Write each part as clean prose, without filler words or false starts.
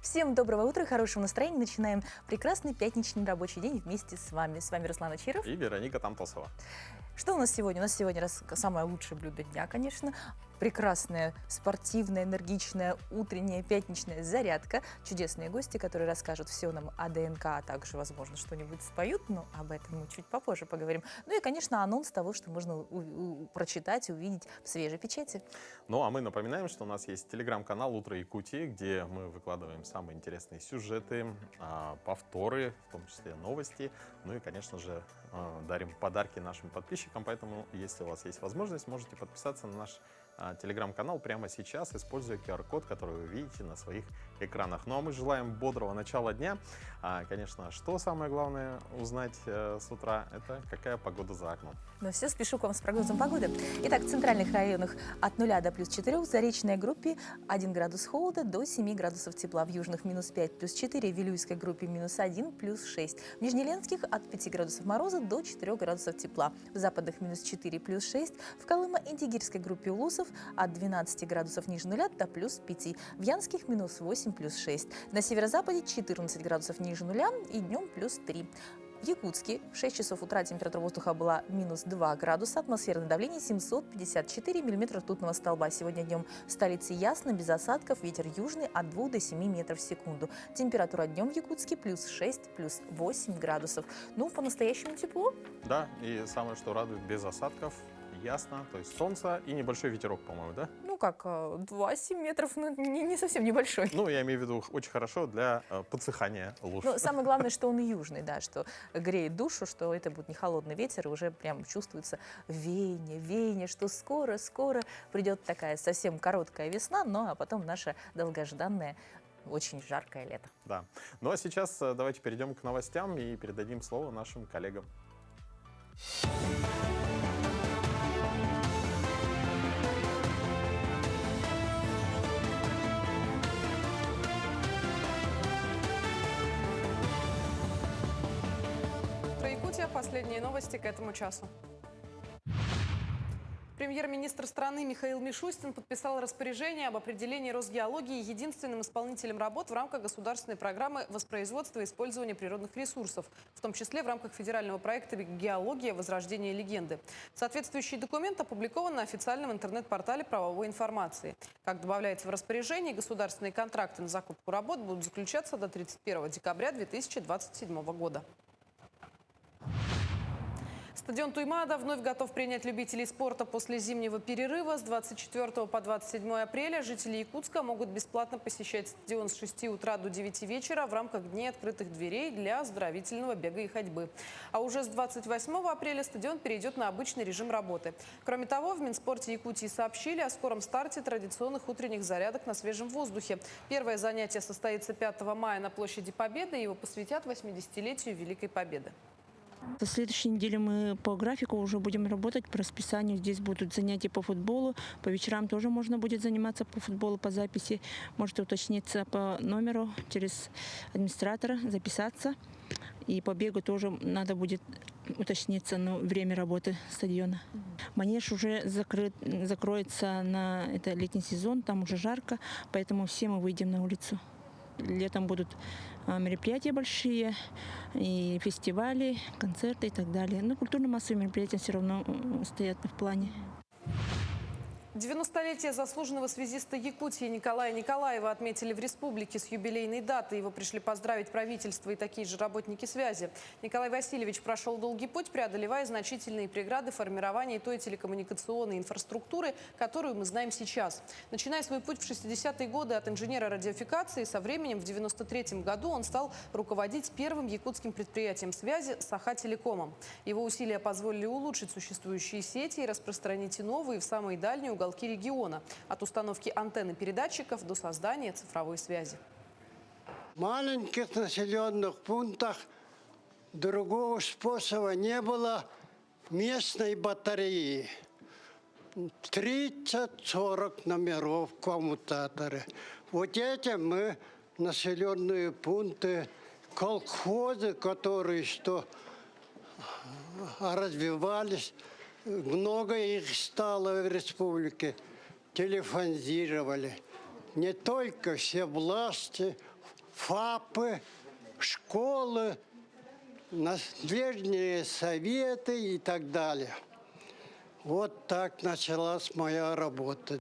Всем доброго утра, хорошего настроения. Начинаем прекрасный пятничный рабочий день вместе с вами. С вами Руслан Ачиров. И Вероника Тамтосова. Что у нас сегодня? У нас сегодня самое лучшее блюдо дня, конечно. Прекрасная, спортивная, энергичная, утренняя, пятничная зарядка. Чудесные гости, которые расскажут все нам о ДНК, а также, возможно, что-нибудь споют, но об этом мы чуть попозже поговорим. Ну и, конечно, анонс того, что можно прочитать и увидеть в свежей печати. Ну, а мы напоминаем, что у нас есть телеграм-канал «Утро Якутии», где мы выкладываем самые интересные сюжеты, повторы, в том числе новости. Ну и, конечно же, дарим подарки нашим подписчикам. Поэтому, если у вас есть возможность, можете подписаться на наш телеграм-канал прямо сейчас, используя QR-код, который вы видите на своих экранах. Ну а мы желаем бодрого начала дня. Конечно, что самое главное узнать с утра, это какая погода за окном. Ну все, спешу к вам с прогнозом погоды. Итак, в центральных районах от 0 до плюс 4, в заречной группе 1 градус холода до 7 градусов тепла, в южных минус 5 плюс 4, в Вилюйской группе минус 1 плюс 6, в Нижнеленских от 5 градусов мороза до 4 градусов тепла, в западных минус 4 плюс 6, в Колымо-Индигирской группе Улусов от 12 градусов ниже нуля до плюс 5, в Янских минус 8 плюс 6, на северо-западе 14 градусов ниже нуля и днем плюс 3. В Якутске в 6 часов утра температура воздуха была минус 2 градуса, атмосферное давление 754 миллиметра ртутного столба. Сегодня днем в столице ясно, без осадков, ветер южный от 2 до 7 метров в секунду. Температура днем в Якутске плюс 6, плюс 8 градусов. Ну, по-настоящему тепло. Да, и самое, что радует, без осадков, ясно, то есть солнце и небольшой ветерок, по-моему, да? Ну как, 2-7 метров, ну, не совсем небольшой. Ну, я имею в виду, очень хорошо для подсыхания луж. Ну, самое главное, что он южный, да, что греет душу, что это будет не холодный ветер, и уже прям чувствуется веяние, что скоро придет такая совсем короткая весна, но а потом наше долгожданное, очень жаркое лето. Да. Ну, а сейчас давайте перейдем к новостям и передадим слово нашим коллегам. Последние новости к этому часу. Премьер-министр страны Михаил Мишустин подписал распоряжение об определении Росгеологии единственным исполнителем работ в рамках государственной программы воспроизводства и использования природных ресурсов, в том числе в рамках федерального проекта «Геология. Возрождение легенды». Соответствующий документ опубликован на официальном интернет-портале правовой информации. Как добавляется в распоряжении, государственные контракты на закупку работ будут заключаться до 31 декабря 2027 года. Стадион Туймаада вновь готов принять любителей спорта после зимнего перерыва. С 24 по 27 апреля жители Якутска могут бесплатно посещать стадион с 6 утра до 9 вечера в рамках Дней открытых дверей для оздоровительного бега и ходьбы. А уже с 28 апреля стадион перейдет на обычный режим работы. Кроме того, в Минспорте Якутии сообщили о скором старте традиционных утренних зарядок на свежем воздухе. Первое занятие состоится 5 мая на площади Победы, и его посвятят 80-летию Великой Победы. Со следующей недели мы по графику уже будем работать по расписанию. Здесь будут занятия по футболу. По вечерам тоже можно будет заниматься по футболу по записи. Можете уточниться по номеру через администратора, записаться. И по бегу тоже надо будет уточниться время работы стадиона. Манеж уже закроется на это летний сезон, там уже жарко, поэтому все мы выйдем на улицу. Летом будут мероприятия большие, и фестивали, концерты и так далее. Но культурно-массовые мероприятия все равно стоят в плане. 90-летие заслуженного связиста Якутии Николая Николаева отметили в республике с юбилейной датой. Его пришли поздравить правительство и такие же работники связи. Николай Васильевич прошел долгий путь, преодолевая значительные преграды формирования той телекоммуникационной инфраструктуры, которую мы знаем сейчас. Начиная свой путь в 60-е годы от инженера радиофикации, со временем в 93-м году он стал руководить первым якутским предприятием связи Саха-Телекомом. Его усилия позволили улучшить существующие сети и распространить новые в самые дальние уголки региона, от установки антенн и передатчиков до создания цифровой связи. В маленьких населенных пунктах другого способа не было местной батареи. 30-40 номеров коммутаторы. Вот этим мы населенные пункты, колхозы, которые развивались, много их стало в республике, телефонизировали. не только все власти, ФАПы, школы, наследные советы и так далее. Вот так началась моя работа.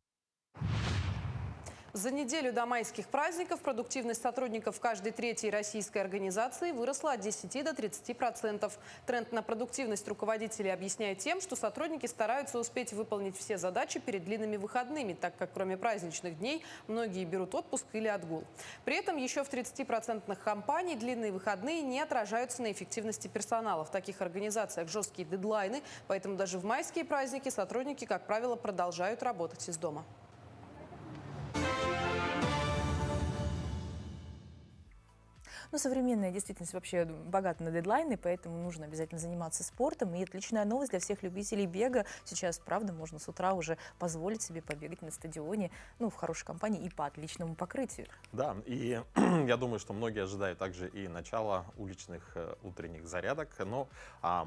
За неделю до майских праздников продуктивность сотрудников каждой третьей российской организации выросла от 10 до 30%. Тренд на продуктивность руководителей объясняет тем, что сотрудники стараются успеть выполнить все задачи перед длинными выходными, так как кроме праздничных дней многие берут отпуск или отгул. При этом еще в 30% компаний длинные выходные не отражаются на эффективности персонала. В таких организациях жесткие дедлайны, поэтому даже в майские праздники сотрудники, как правило, продолжают работать из дома. Ну, современная действительность вообще богата на дедлайны, поэтому нужно обязательно заниматься спортом. И отличная новость для всех любителей бега. Сейчас, правда, можно с утра уже позволить себе побегать на стадионе, ну, в хорошей компании и по отличному покрытию. Да, и я думаю, что многие ожидают также и начала уличных утренних зарядок. Но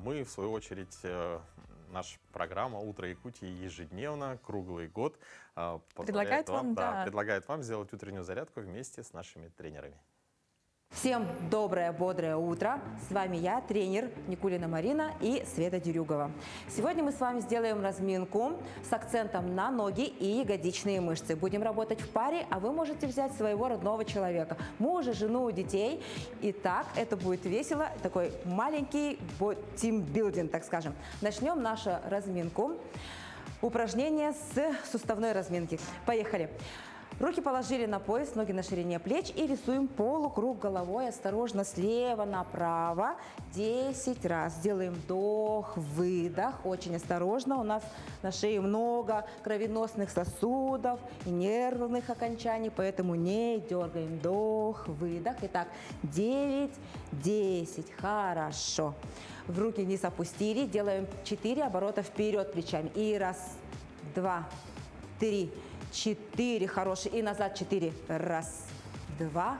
мы, в свою очередь, наша программа «Утро Якутии» ежедневно, круглый год Предлагает предлагает вам сделать утреннюю зарядку вместе с нашими тренерами. Всем доброе, бодрое утро. С вами я, тренер Никулина Марина и Света Дерюгова. Сегодня мы с вами сделаем разминку с акцентом на ноги и ягодичные мышцы. Будем работать в паре, а вы можете взять своего родного человека, мужа, жену, детей. Итак, это будет весело, такой маленький тимбилдинг, так скажем. Начнем нашу разминку. Упражнение с суставной разминки. Поехали. Руки положили на пояс, ноги на ширине плеч и рисуем полукруг головой. Осторожно слева направо 10 раз. Делаем вдох, выдох. Очень осторожно. У нас на шее много кровеносных сосудов и нервных окончаний, поэтому не дергаем. Вдох, выдох. Итак, 9, 10. Хорошо. В руки вниз опустили. Делаем 4 оборота вперед плечами. И раз, два, три, 4, хороший, и назад 4, раз, два,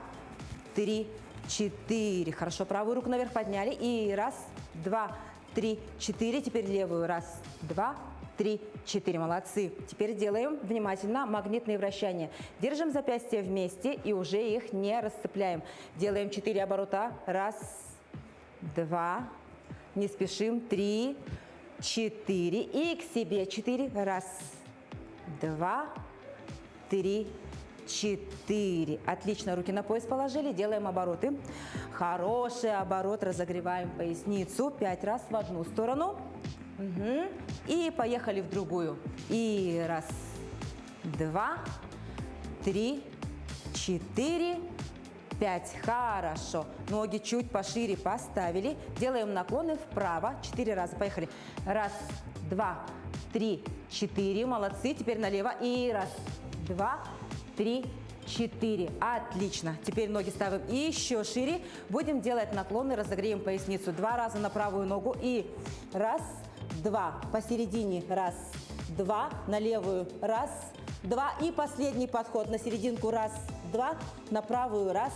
три, 4, хорошо, правую руку наверх подняли, и раз, два, три, 4, теперь левую, раз, два, три, 4, молодцы. Теперь делаем внимательно магнитные вращания. Держим запястья вместе и уже их не расцепляем. Делаем 4 оборота, раз, два, не спешим, 3, 4, и к себе 4, раз, два, 3, 4. Отлично, руки на пояс положили, делаем обороты. Хороший оборот, разогреваем поясницу. 5 раз в одну сторону. Угу. И поехали в другую. И раз, два, три, 4, 5. Хорошо. Ноги чуть пошире поставили. Делаем наклоны вправо. 4 раза. Поехали. Раз, два, три, 4. Молодцы. Теперь налево. И раз, два, три, 4. Отлично. Теперь ноги ставим еще шире. Будем делать наклоны, разогреем поясницу. 2 раза на правую ногу. И раз, два. Посередине. Раз, два. На левую. Раз, два. И последний подход на серединку. Раз, два. На правую. Раз,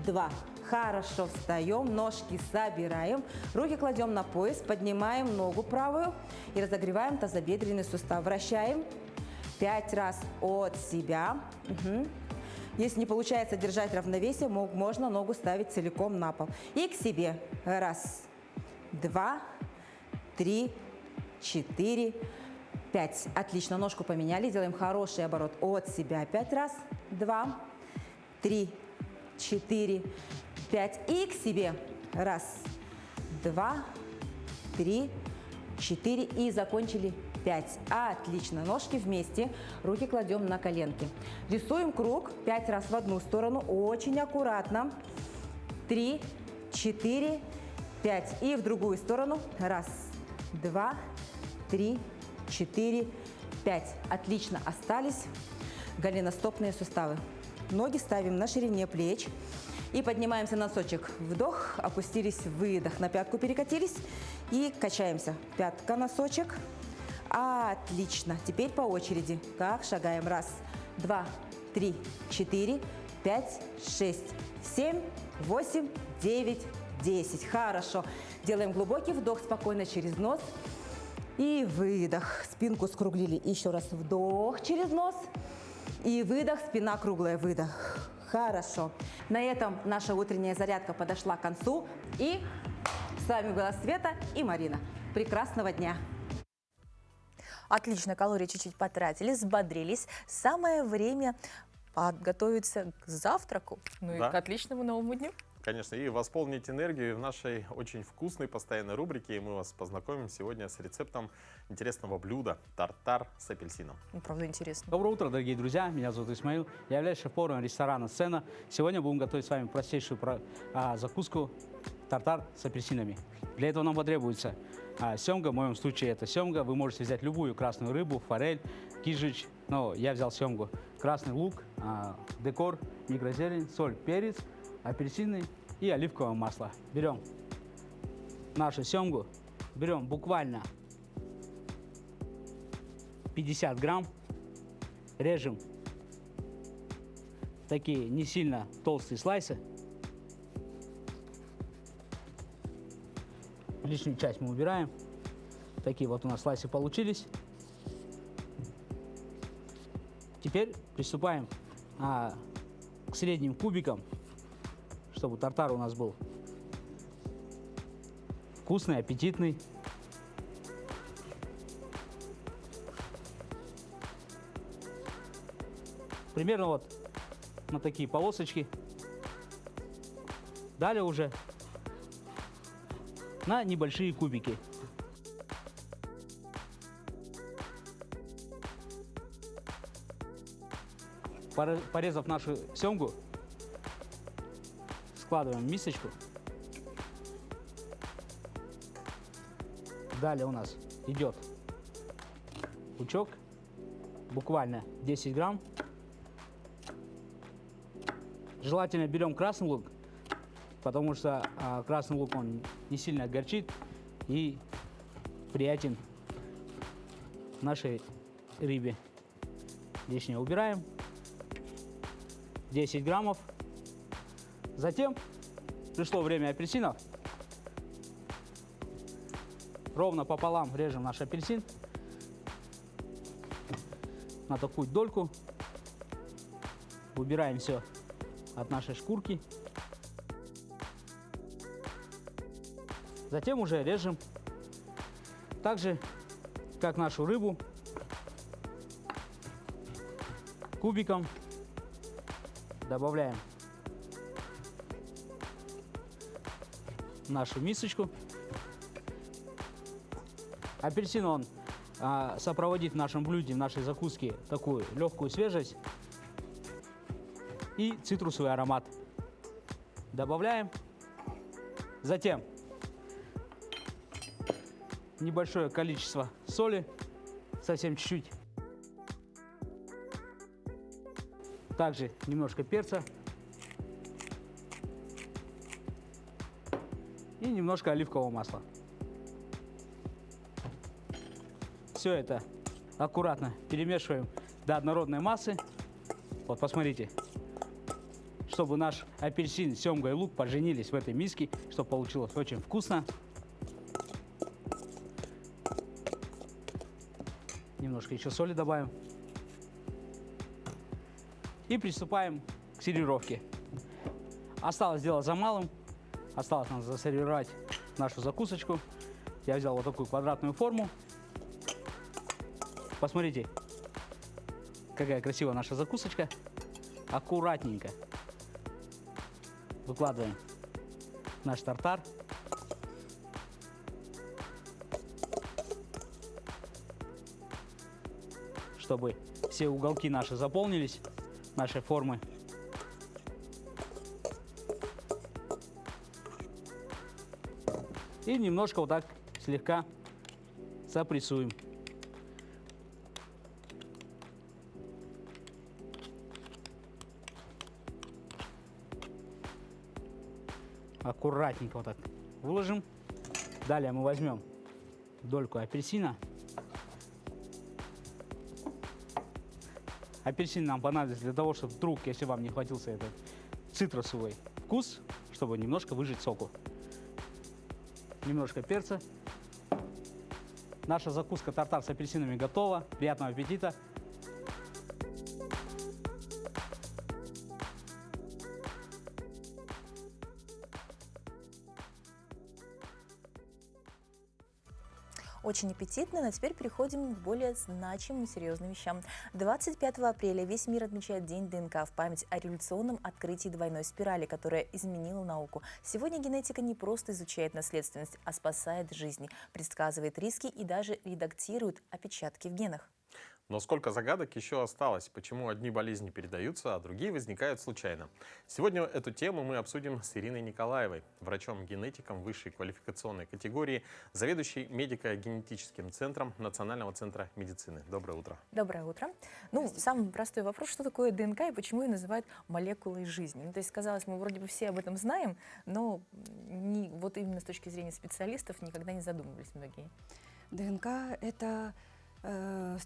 два. Хорошо. Встаем. Ножки собираем. Руки кладем на пояс. Поднимаем ногу правую. И разогреваем тазобедренный сустав. Вращаем. 5 раз от себя. Угу. Если не получается держать равновесие, можно ногу ставить целиком на пол. И к себе. Раз, два, три, 4, 5. Отлично. Ножку поменяли. Делаем хороший оборот от себя. 5 раз. 2, 3, 4, 5. И к себе. Раз, два, три, 4. И закончили. 5. Отлично. Ножки вместе. Руки кладем на коленки. Рисуем круг 5 раз в одну сторону. Очень аккуратно. 3, 4, 5. И в другую сторону. Раз, два, три, 4, 5. Отлично. Остались голеностопные суставы. Ноги ставим на ширине плеч. И поднимаемся на носочек. Вдох, опустились, выдох. На пятку перекатились и качаемся. Пятка, носочек. Отлично. Теперь по очереди. Как шагаем. Раз, два, три, 4, 5, 6, 7, 8, 9, 10. Хорошо. Делаем глубокий вдох спокойно через нос. И выдох. Спинку скруглили. Еще раз вдох через нос. И выдох, спина круглая, выдох. Хорошо. На этом наша утренняя зарядка подошла к концу. И с вами была Света и Марина. Прекрасного дня! Отлично, калории чуть-чуть потратили, взбодрились. Самое время подготовиться к завтраку, ну Да. и к отличному новому дню. Конечно, и восполнить энергию в нашей очень вкусной постоянной рубрике. И мы вас познакомим сегодня с рецептом интересного блюда – тартар с апельсином. Ну, правда, интересно. Доброе утро, дорогие друзья. Меня зовут Исмаил. Я являюсь шеф-поваром ресторана «Сцена». Сегодня будем готовить с вами простейшую закуску тартар с апельсинами. Для этого нам потребуется семга. В моем случае это семга. Вы можете взять любую красную рыбу, форель, кижич. Но я взял семгу. Красный лук, декор, микрозелень, соль, перец, апельсины и оливковое масло. Берем нашу семгу, берем буквально 50 грамм, режем такие не сильно толстые слайсы. Лишнюю часть мы убираем. Такие вот у нас слайсы получились. Теперь приступаем к средним кубикам, чтобы тартар у нас был вкусный, аппетитный. Примерно вот на такие полосочки. Далее уже на небольшие кубики. Порезав нашу семгу, складываем в мисочку. Далее у нас идет лучок, буквально 10 грамм. Желательно берем красный лук, потому что красный лук он не сильно горчит и приятен нашей рыбе. Лишнее убираем. 10 граммов. Затем пришло время апельсинов. Ровно пополам режем наш апельсин на такую дольку. Убираем все от нашей шкурки. Затем уже режем так же, как нашу рыбу, кубиком. Добавляем нашу мисочку. Апельсин он сопроводит в нашем блюде, в нашей закуске такую легкую свежесть и цитрусовый аромат. Добавляем. Затем небольшое количество соли, совсем чуть-чуть. Также немножко перца и немножко оливкового масла. Все это аккуратно перемешиваем до однородной массы. Вот посмотрите, чтобы наш апельсин, семга и лук поженились в этой миске, чтобы получилось очень вкусно. Немножко еще соли добавим. И приступаем к сервировке. Осталось дело за малым. Осталось нам засервировать нашу закусочку. Я взял вот такую квадратную форму. Посмотрите, какая красивая наша закусочка. Аккуратненько выкладываем наш тартар. Чтобы все уголки наши заполнились, нашей формы. И немножко вот так слегка запрессуем. Аккуратненько вот так выложим. Далее мы возьмем дольку апельсина. Апельсин нам понадобится для того, чтобы вдруг, если вам не хватился этот цитрусовый вкус, чтобы немножко выжать соку. Немножко перца. Наша закуска тартар с апельсинами готова. Приятного аппетита! Очень аппетитно, но теперь переходим к более значимым и серьезным вещам. 25 апреля весь мир отмечает День ДНК в память о революционном открытии двойной спирали, которая изменила науку. Сегодня генетика не просто изучает наследственность, а спасает жизни, предсказывает риски и даже редактирует опечатки в генах. Но сколько загадок еще осталось? Почему одни болезни передаются, а другие возникают случайно? Сегодня эту тему мы обсудим с Ириной Николаевой, врачом-генетиком высшей квалификационной категории, заведующей медико-генетическим центром Национального центра медицины. Доброе утро. Доброе утро. Ну, самый простой вопрос, что такое ДНК и почему ее называют молекулой жизни? Ну, то есть, казалось, мы вроде бы все об этом знаем, но вот именно с точки зрения специалистов никогда не задумывались многие. ДНК – это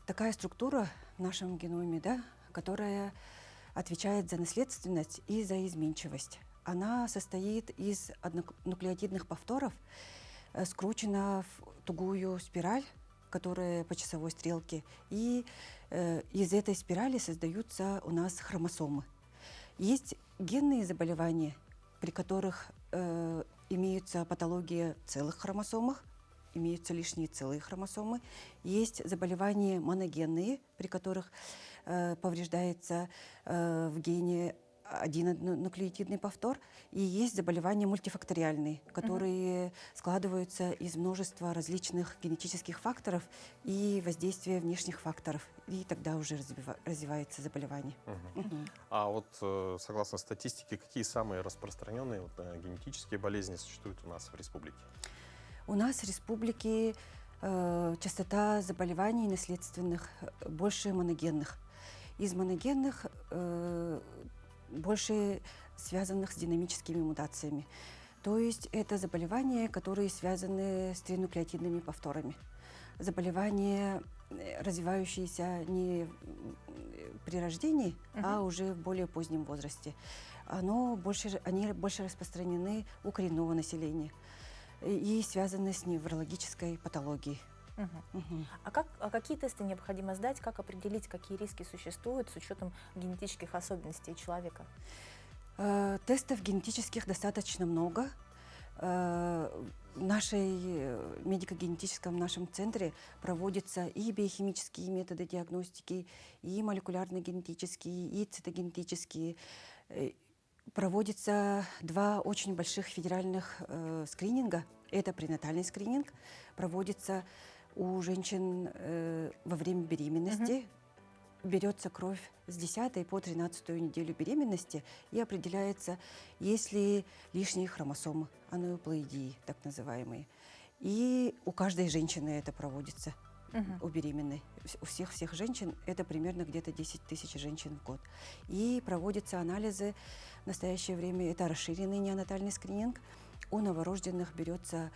такая структура в нашем геноме, да, которая отвечает за наследственность и за изменчивость. Она состоит из нуклеотидных повторов, скручена в тугую спираль, которая по часовой стрелке, и из этой спирали создаются у нас хромосомы. Есть генные заболевания, при которых имеются патологии в целых хромосомах, имеются лишние целые хромосомы. Есть заболевания моногенные, при которых повреждается в гене один нуклеотидный повтор. И есть заболевания мультифакториальные, которые складываются из множества различных генетических факторов и воздействия внешних факторов. И тогда уже развивается заболевание. А вот согласно статистике, какие самые распространенные генетические болезни существуют у нас в республике? У нас в республике частота заболеваний наследственных больше моногенных. Из моногенных больше связанных с динамическими мутациями. То есть это заболевания, которые связаны с тринуклеотидными повторами. Заболевания, развивающиеся не при рождении, а уже в более позднем возрасте. Они больше распространены у коренного населения и связаны с неврологической патологией. А какие тесты необходимо сдать, как определить, какие риски существуют с учетом генетических особенностей человека? Тестов генетических достаточно много. В медико-генетическом нашем центре проводятся и биохимические методы диагностики, и молекулярно-генетические, и цитогенетические. Проводится 2 очень больших федеральных скрининга. Это пренатальный скрининг. Проводится у женщин во время беременности. Берется кровь с 10 по 13 неделю беременности и определяется, есть ли лишние хромосомы, анеуплоидии, так называемые. И у каждой женщины это проводится. У беременной. У всех женщин это примерно где-то 10 тысяч женщин в год. И проводятся анализы. В настоящее время это расширенный неонатальный скрининг. У новорожденных берется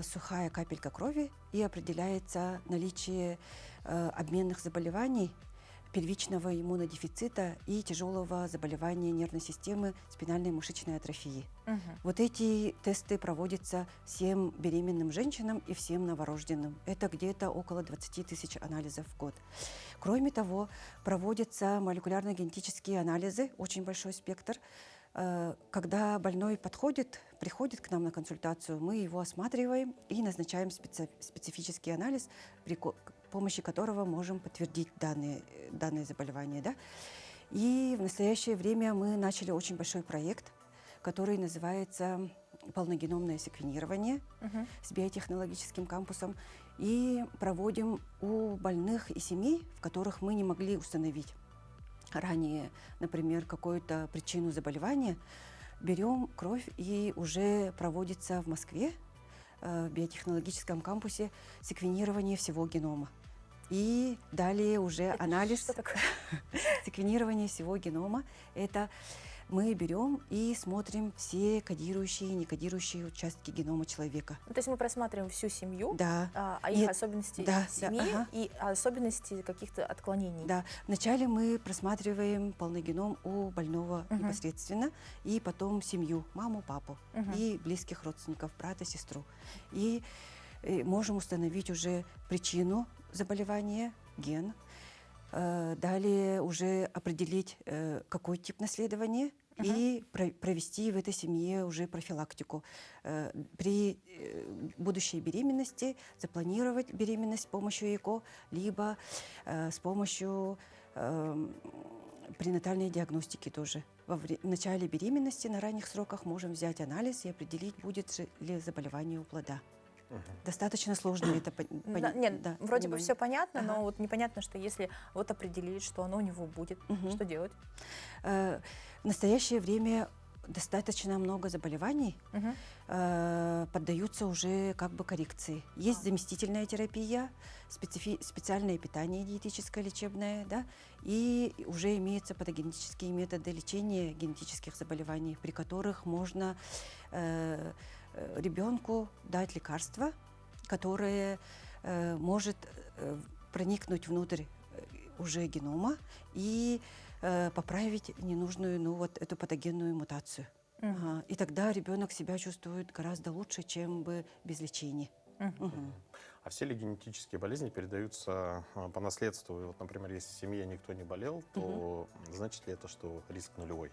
сухая капелька крови и определяется наличие обменных заболеваний, первичного иммунодефицита и тяжелого заболевания нервной системы, спинальной мышечной атрофии. Вот эти тесты проводятся всем беременным женщинам и всем новорожденным. Это где-то около 20 тысяч анализов в год. Кроме того, проводятся молекулярно-генетические анализы, очень большой спектр. Когда больной приходит к нам на консультацию, мы его осматриваем и назначаем специфический анализ, при помощи которого можем подтвердить данные заболевания. Да? И в настоящее время мы начали очень большой проект, который называется «Полногеномное секвенирование» с биотехнологическим кампусом. И проводим у больных и семей, в которых мы не могли установить ранее, например, какую-то причину заболевания, берем кровь, и уже проводится в Москве, в биотехнологическом кампусе, секвенирование всего генома. И далее уже анализ секвенирования всего генома. Это мы берем и смотрим все кодирующие и некодирующие участки генома человека. То есть мы просматриваем всю семью, да. их особенности семьи ага. и особенности каких-то отклонений. Да. Вначале мы просматриваем полный геном у больного непосредственно, и потом семью, маму, папу и близких родственников, брата, сестру. И можем установить уже причину заболевания, ген. Далее уже определить, какой тип наследования и провести в этой семье уже профилактику. При будущей беременности запланировать беременность с помощью ЭКО, либо с помощью пренатальной диагностики тоже. В начале беременности на ранних сроках можем взять анализ и определить, будет ли заболевание у плода. Достаточно сложно это понять. Нет, вроде бы все понятно, Ага. но вот непонятно, что если вот определить, что оно у него будет, что делать? В настоящее время достаточно много заболеваний поддаются уже как бы коррекции. Есть заместительная терапия, специальное питание диетическое, лечебное, да, и уже имеются патогенетические методы лечения генетических заболеваний, при которых можно ребенку дать лекарство, которое может проникнуть внутрь уже генома и поправить ненужную, ну, вот эту патогенную мутацию. Ага. И тогда ребенок себя чувствует гораздо лучше, чем бы без лечения. А все ли генетические болезни передаются по наследству? И вот, например, если в семье никто не болел, то значит ли это, что риск нулевой?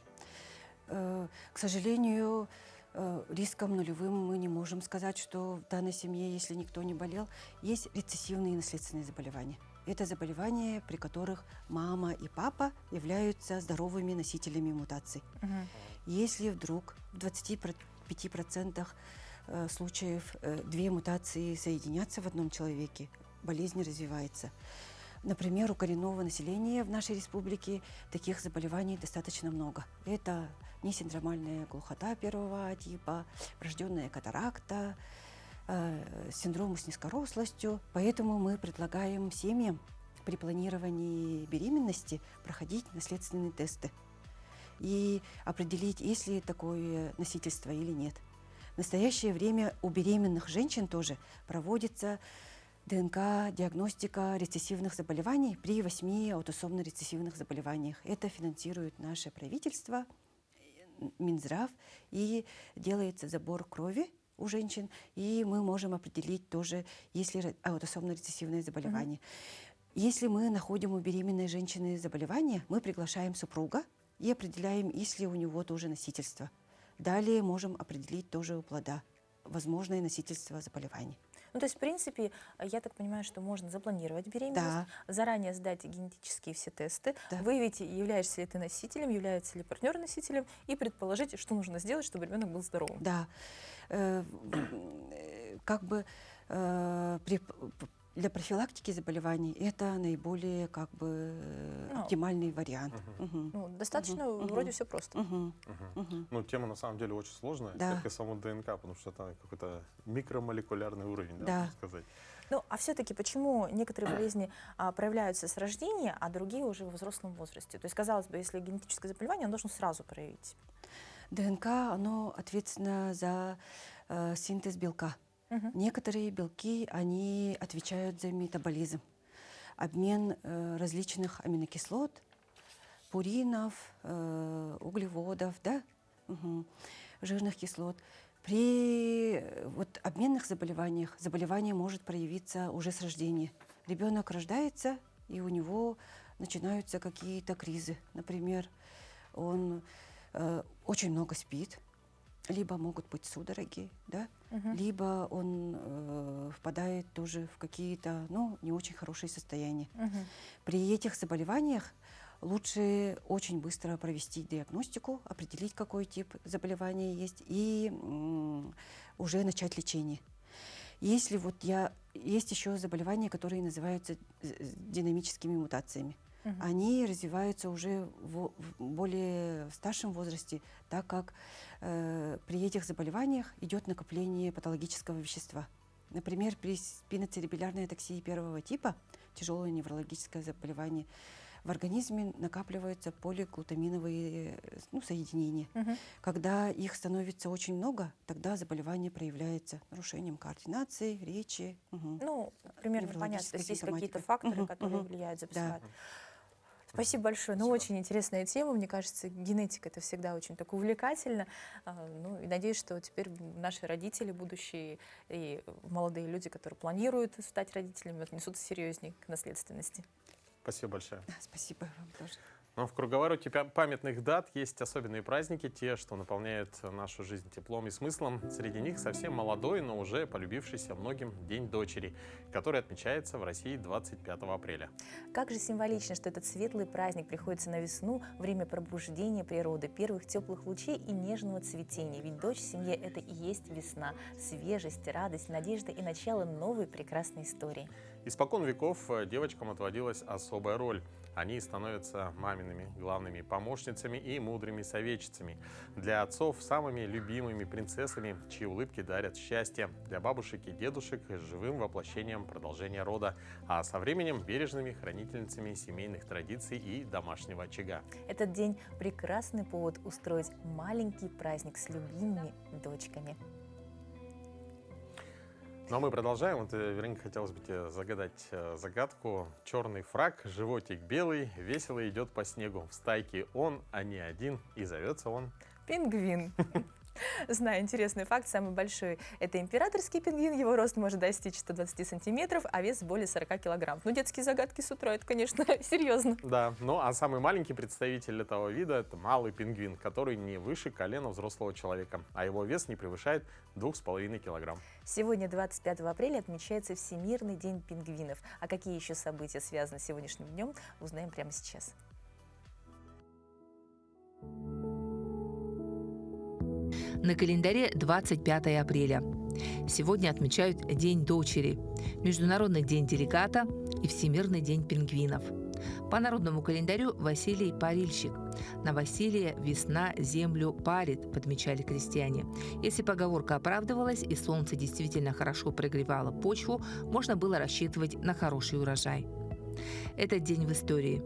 К сожалению, риском нулевым мы не можем сказать, что в данной семье, если никто не болел, есть рецессивные наследственные заболевания. Это заболевания, при которых мама и папа являются здоровыми носителями мутаций. Если вдруг в 25% случаев две мутации соединятся в одном человеке, болезнь развивается. Например, у коренного населения в нашей республике таких заболеваний достаточно много. Это несиндромальная глухота первого типа, врожденная катаракта, синдром с низкорослостью. Поэтому мы предлагаем семьям при планировании беременности проходить наследственные тесты и определить, есть ли такое носительство или нет. В настоящее время у беременных женщин тоже проводится ДНК-диагностика рецессивных заболеваний при 8 аутосомно-рецессивных заболеваниях. Это финансирует наше правительство, Минздрав, и делается забор крови у женщин, и мы можем определить тоже, есть ли аутосомно-рецессивное заболевание. Если мы находим у беременной женщины заболевание, мы приглашаем супруга и определяем, есть ли у него тоже носительство. Далее можем определить тоже у плода возможное носительство заболеваний. Ну, то есть, в принципе, я так понимаю, что можно запланировать беременность, заранее сдать генетические все тесты, выявить, являешься ли ты носителем, является ли партнер носителем, и предположить, что нужно сделать, чтобы ребенок был здоровым. Да. Как бы для профилактики заболеваний это наиболее как бы оптимальный вариант. Ну, достаточно, вроде все просто. Ну, тема на самом деле очень сложная, как и само ДНК, потому что это какой-то микромолекулярный уровень, можно сказать. Ну, а все-таки почему некоторые болезни проявляются с рождения, а другие уже во взрослом возрасте? То есть, казалось бы, если генетическое заболевание, оно должно сразу проявить. ДНК, оно ответственно за синтез белка. Некоторые белки, они отвечают за метаболизм, обмен различных аминокислот, пуринов, углеводов, да? Жирных кислот. При вот обменных заболеваниях заболевание может проявиться уже с рождения. Ребенок рождается, и у него начинаются какие-то кризы. Например, он очень много спит, либо могут быть судороги, да? Либо он впадает тоже в какие-то, ну, не очень хорошие состояния. При этих заболеваниях лучше очень быстро провести диагностику, определить, какой тип заболевания есть, и уже начать лечение. Если вот есть еще заболевания, которые называются динамическими мутациями. Они развиваются уже в более старшем возрасте, так как при этих заболеваниях идет накопление патологического вещества. Например, при спиноцеребелярной атаксии первого типа, тяжелое неврологическое заболевание, в организме накапливаются полиглутаминовые соединения. Когда их становится очень много, тогда заболевание проявляется нарушением координации, речи. Ну, примерно понятно. То есть есть какие-то факторы, которые влияют, запускают. Спасибо большое. Ну, очень интересная тема. Мне кажется, генетика — это всегда очень так увлекательно. Ну, и надеюсь, что теперь наши родители будущие и молодые люди, которые планируют стать родителями, отнесутся серьезнее к наследственности. Спасибо большое. Спасибо вам тоже. Но в круговороте памятных дат есть особенные праздники, те, что наполняют нашу жизнь теплом и смыслом. Среди них совсем молодой, но уже полюбившийся многим День дочери, который отмечается в России 25 апреля. Как же символично, что этот светлый праздник приходится на весну, время пробуждения природы, первых теплых лучей и нежного цветения. Ведь дочь в семье – это и есть весна, свежесть, радость, надежда и начало новой прекрасной истории. Испокон веков девочкам отводилась особая роль. Они становятся мамиными главными помощницами и мудрыми советчицами. Для отцов – самыми любимыми принцессами, чьи улыбки дарят счастье. Для бабушек и дедушек – живым воплощением продолжения рода. А со временем – бережными хранительницами семейных традиций и домашнего очага. Этот день – прекрасный повод устроить маленький праздник с любимыми дочками. Ну а мы продолжаем. Вот, Вероника, хотелось бы тебе загадать загадку. Черный фрак, животик белый, весело идет по снегу. В стайке он, а не один, и зовется он... Пингвин. Знаю интересный факт. Самый большой – это императорский пингвин. Его рост может достичь 120 сантиметров, а вес более 40 килограмм. Ну, детские загадки с утра – это, конечно, серьезно. Да, ну а самый маленький представитель этого вида – это малый пингвин, который не выше колена взрослого человека, а его вес не превышает 2,5 килограмм. Сегодня, 25 апреля, отмечается Всемирный день пингвинов. А какие еще события связаны с сегодняшним днем, узнаем прямо сейчас. На календаре 25 апреля. Сегодня отмечают День дочери, Международный день деликата и Всемирный день пингвинов. По народному календарю Василий Парильщик. На Василия весна землю парит, подмечали крестьяне. Если поговорка оправдывалась и солнце действительно хорошо прогревало почву, можно было рассчитывать на хороший урожай. Этот день в истории.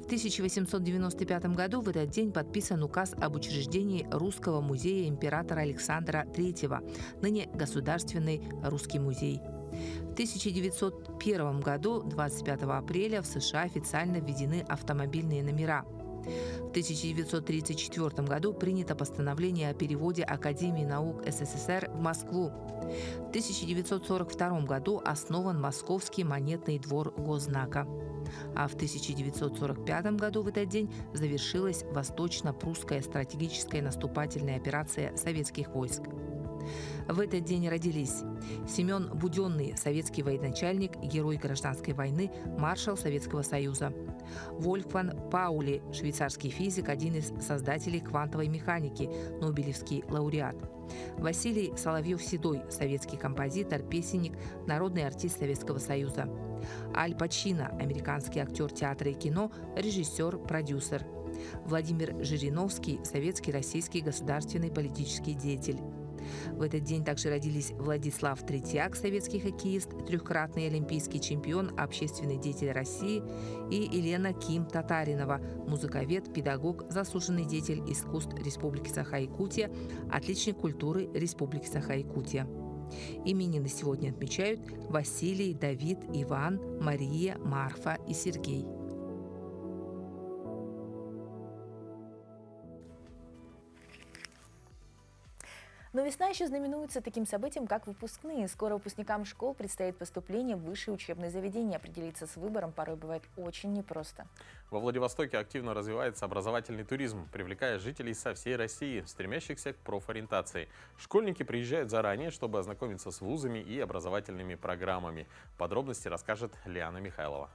В 1895 году в этот день подписан указ об учреждении Русского музея императора Александра III, ныне Государственный русский музей. В 1901 году, 25 апреля, в США официально введены автомобильные номера. В 1934 году принято постановление о переводе Академии наук СССР в Москву. В 1942 году основан Московский монетный двор Госзнака. А в 1945 году в этот день завершилась Восточно-Прусская стратегическая наступательная операция советских войск. В этот день родились Семен Буденный, советский военачальник, герой гражданской войны, маршал Советского Союза. Вольфган Паули, швейцарский физик, один из создателей квантовой механики, нобелевский лауреат. Василий Соловьев-Седой, советский композитор, песенник, народный артист Советского Союза. Аль Пачино, американский актер театра и кино, режиссер, продюсер. Владимир Жириновский, советский, российский государственный политический деятель. В этот день также родились Владислав Третьяк, советский хоккеист, трехкратный олимпийский чемпион, общественный деятель России, и Елена Ким Татаринова, музыковед, педагог, заслуженный деятель искусств Республики Саха-Якутия, отличник культуры Республики Саха-Якутия. Именины сегодня отмечают Василий, Давид, Иван, Мария, Марфа и Сергей. Но весна еще знаменуется таким событием, как выпускные. Скоро выпускникам школ предстоит поступление в высшие учебные заведения. Определиться с выбором порой бывает очень непросто. Во Владивостоке активно развивается образовательный туризм, привлекая жителей со всей России, стремящихся к профориентации. Школьники приезжают заранее, чтобы ознакомиться с вузами и образовательными программами. Подробности расскажет Лиана Михайлова.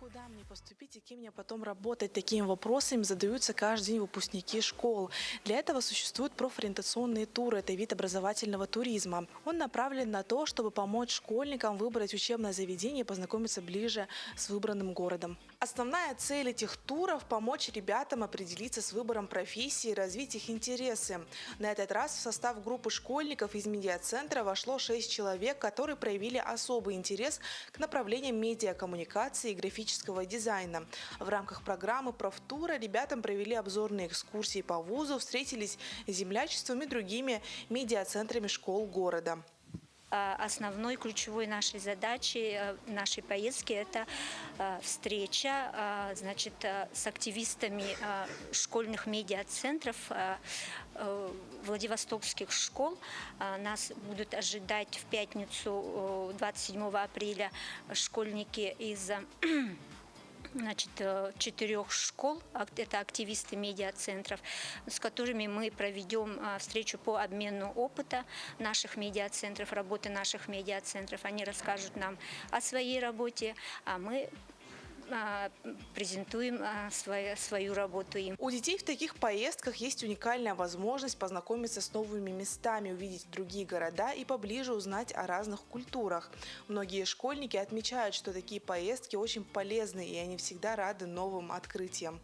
Куда мне поступить и кем мне потом работать? Такими вопросами задаются каждый день выпускники школ. Для этого существуют профориентационные туры. Это вид образовательного туризма. Он направлен на то, чтобы помочь школьникам выбрать учебное заведение и познакомиться ближе с выбранным городом. Основная цель этих туров – помочь ребятам определиться с выбором профессии и развить их интересы. На этот раз в состав группы школьников из медиацентра вошло 6 человек, которые проявили особый интерес к направлениям медиакоммуникации и графического дизайна. В рамках программы профтура ребятам провели обзорные экскурсии по вузу, встретились с землячеством и другими медиацентрами школ города. Основной ключевой нашей задачей, нашей поездки – это встреча, значит, с активистами школьных медиацентров владивостокских школ. Нас будут ожидать в пятницу, 27 апреля, школьники из значит, 4 школ, это активисты медиацентров, с которыми мы проведем встречу по обмену опыта наших медиацентров, работы наших медиацентров. Они расскажут нам о своей работе, а мы презентуем свою работу им. У детей в таких поездках есть уникальная возможность познакомиться с новыми местами, увидеть другие города и поближе узнать о разных культурах. Многие школьники отмечают, что такие поездки очень полезны, и они всегда рады новым открытиям.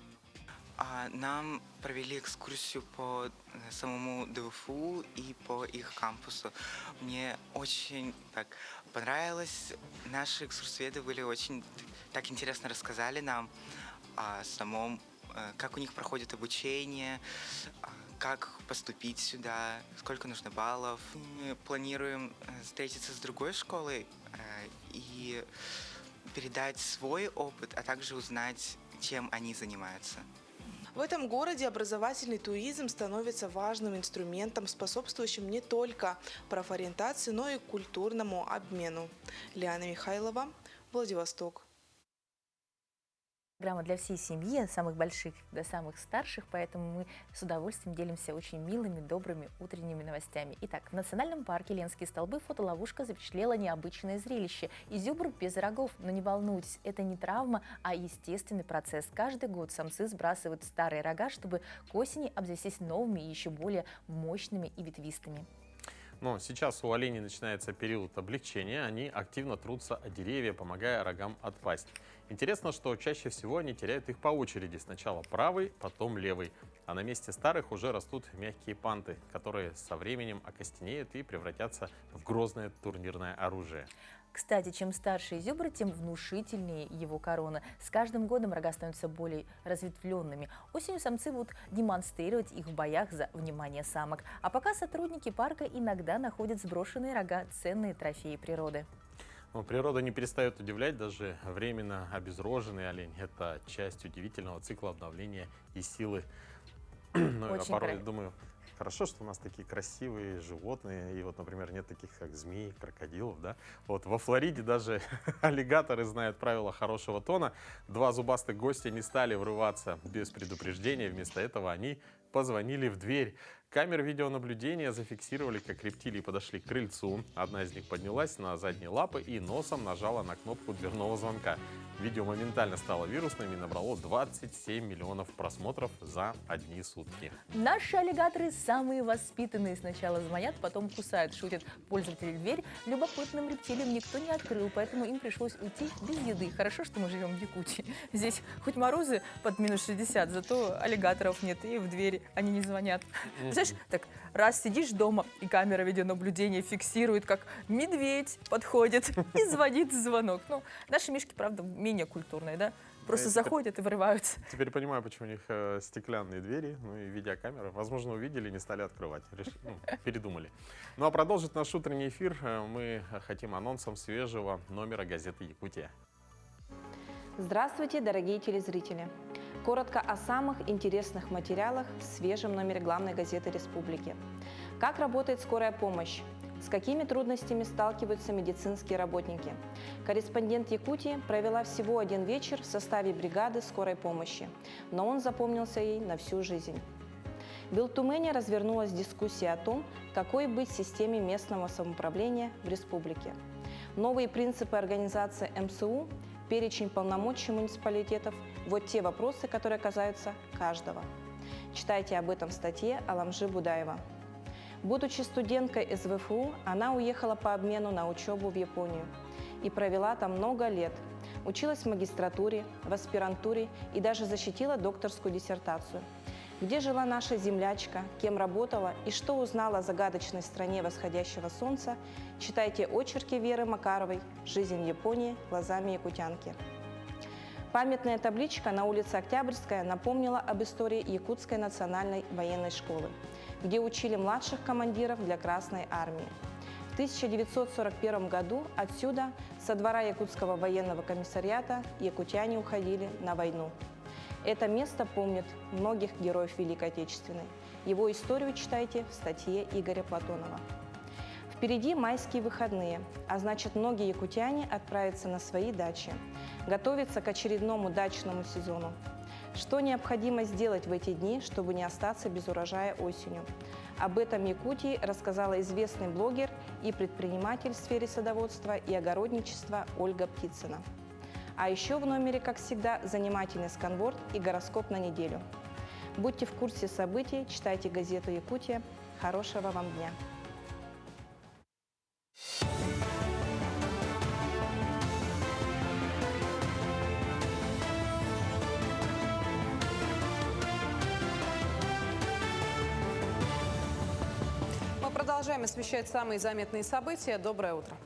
Нам провели экскурсию по самому ДФУ и по их кампусу. Мне очень понравилось. Наши экскурсоведы были очень так интересно рассказали нам о самом, как у них проходит обучение, как поступить сюда, сколько нужно баллов. Мы планируем встретиться с другой школой и передать свой опыт, а также узнать, чем они занимаются. В этом городе образовательный туризм становится важным инструментом, способствующим не только профориентации, но и культурному обмену. Лиана Михайлова, Владивосток. Программа для всей семьи, от самых больших до самых старших, поэтому мы с удовольствием делимся очень милыми, добрыми утренними новостями. Итак, в национальном парке Ленские столбы фотоловушка запечатлела необычное зрелище. Изюбр без рогов, но не волнуйтесь, это не травма, а естественный процесс. Каждый год самцы сбрасывают старые рога, чтобы к осени обзавестись новыми и еще более мощными и ветвистыми. Но сейчас у оленей начинается период облегчения, они активно трутся о деревья, помогая рогам отпасть. Интересно, что чаще всего они теряют их по очереди. Сначала правый, потом левый. А на месте старых уже растут мягкие панты, которые со временем окостенеют и превратятся в грозное турнирное оружие. Кстати, чем старше изюбр, тем внушительнее его корона. С каждым годом рога становятся более разветвленными. Осенью самцы будут демонстрировать их в боях за внимание самок. А пока сотрудники парка иногда находят сброшенные рога, ценные трофеи природы. Но природа не перестает удивлять, даже временно обезроженный олень – это часть удивительного цикла обновления и силы. Но я порой думаю, хорошо, что у нас такие красивые животные, и вот, например, нет таких, как змей, крокодилов, да? Вот во Флориде даже аллигаторы знают правила хорошего тона. 2 зубастых гостя не стали врываться без предупреждения, вместо этого они позвонили в дверь. Камеры видеонаблюдения зафиксировали, как рептилии подошли к крыльцу. Одна из них поднялась на задние лапы и носом нажала на кнопку дверного звонка. Видео моментально стало вирусным и набрало 27 миллионов просмотров за одни сутки. Наши аллигаторы самые воспитанные. Сначала звонят, потом кусают, шутят пользователи дверь. Любопытным рептилиям никто не открыл, поэтому им пришлось уйти без еды. Хорошо, что мы живем в Якутии. Здесь хоть морозы под минус 60, зато аллигаторов нет, и в дверь они не звонят. Знаешь, так раз сидишь дома, и камера видеонаблюдения фиксирует, как медведь подходит и звонит в звонок. Ну, наши мишки, правда, менее культурные, да? Просто заходят и вырываются. Теперь понимаю, почему у них стеклянные двери, ну и видеокамеры. Возможно, увидели, не стали открывать. Передумали. Ну а продолжить наш утренний эфир мы хотим анонсом свежего номера газеты «Якутия». Здравствуйте, дорогие телезрители! Коротко о самых интересных материалах в свежем номере главной газеты республики. Как работает скорая помощь? С какими трудностями сталкиваются медицинские работники? Корреспондент Якутии провела всего один вечер в составе бригады скорой помощи, но он запомнился ей на всю жизнь. В Белтумене развернулась дискуссия о том, какой быть системе местного самоуправления в республике. Новые принципы организации МСУ, перечень полномочий муниципалитетов – вот те вопросы, которые касаются каждого. Читайте об этом в статье Аламжи Будаева. Будучи студенткой СВФУ, она уехала по обмену на учебу в Японию и провела там много лет. Училась в магистратуре, в аспирантуре и даже защитила докторскую диссертацию. Где жила наша землячка, кем работала и что узнала о загадочной стране восходящего солнца, читайте очерки Веры Макаровой «Жизнь в Японии глазами якутянки». Памятная табличка на улице Октябрьская напомнила об истории Якутской национальной военной школы, где учили младших командиров для Красной армии. В 1941 году отсюда, со двора Якутского военного комиссариата, якутяне уходили на войну. Это место помнит многих героев Великой Отечественной. Его историю читайте в статье Игоря Платонова. В Впереди майские выходные, а значит, многие якутяне отправятся на свои дачи, готовятся к очередному дачному сезону. Что необходимо сделать в эти дни, чтобы не остаться без урожая осенью? Об этом Якутии рассказала известный блогер и предприниматель в сфере садоводства и огородничества Ольга Птицына. А еще в номере, как всегда, занимательный сканворд и гороскоп на неделю. Будьте в курсе событий, читайте газету «Якутия». Хорошего вам дня! Мы продолжаем освещать самые заметные события. Доброе утро.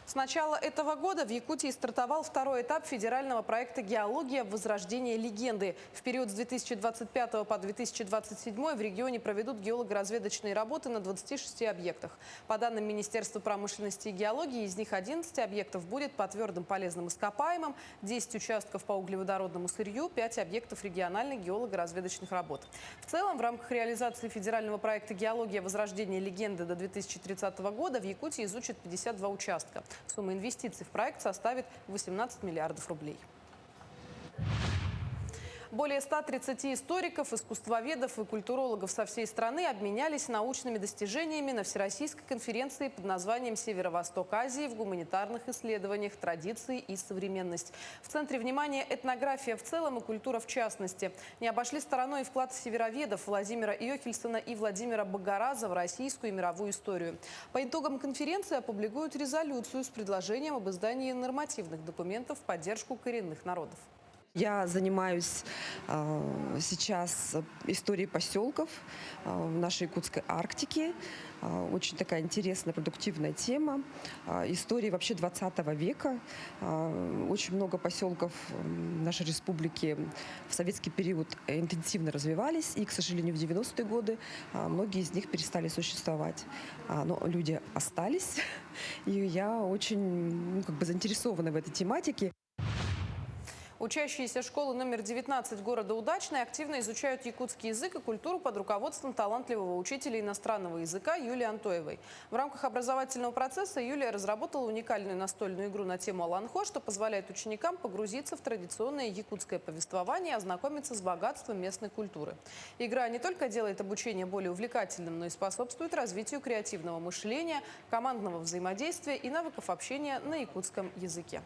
С начала этого года в Якутии стартовал второй этап федерального проекта «Геология. Возрождение легенды». В период с 2025 по 2027 в регионе проведут геолого-разведочные работы на 26 объектах. По данным Министерства промышленности и геологии, из них 11 объектов будет по твердым полезным ископаемым, 10 участков по углеводородному сырью, 5 объектов региональных геолого-разведочных работ. В целом, в рамках реализации федерального проекта «Геология. Возрождение легенды» до 2030 года в Якутии изучат 52 участка. Сумма инвестиций в проект составит 18 миллиардов рублей. Более 130 историков, искусствоведов и культурологов со всей страны обменялись научными достижениями на Всероссийской конференции под названием «Северо-Восток Азии в гуманитарных исследованиях, традиции и современность». В центре внимания этнография в целом и культура в частности. Не обошли стороной и вклад североведов Владимира Йохельсона и Владимира Богораза в российскую и мировую историю. По итогам конференции опубликуют резолюцию с предложением об издании нормативных документов в поддержку коренных народов. Я занимаюсь сейчас историей поселков в нашей якутской Арктике. Очень такая интересная, продуктивная тема. Истории вообще 20 века. Очень много поселков нашей республики в советский период интенсивно развивались. И, к сожалению, в 90-е годы многие из них перестали существовать. Но люди остались. И я очень заинтересована в этой тематике. Учащиеся школы номер 19 города Удачный активно изучают якутский язык и культуру под руководством талантливого учителя иностранного языка Юлии Антоевой. В рамках образовательного процесса Юлия разработала уникальную настольную игру на тему Аланхо, что позволяет ученикам погрузиться в традиционное якутское повествование и ознакомиться с богатством местной культуры. Игра не только делает обучение более увлекательным, но и способствует развитию креативного мышления, командного взаимодействия и навыков общения на якутском языке.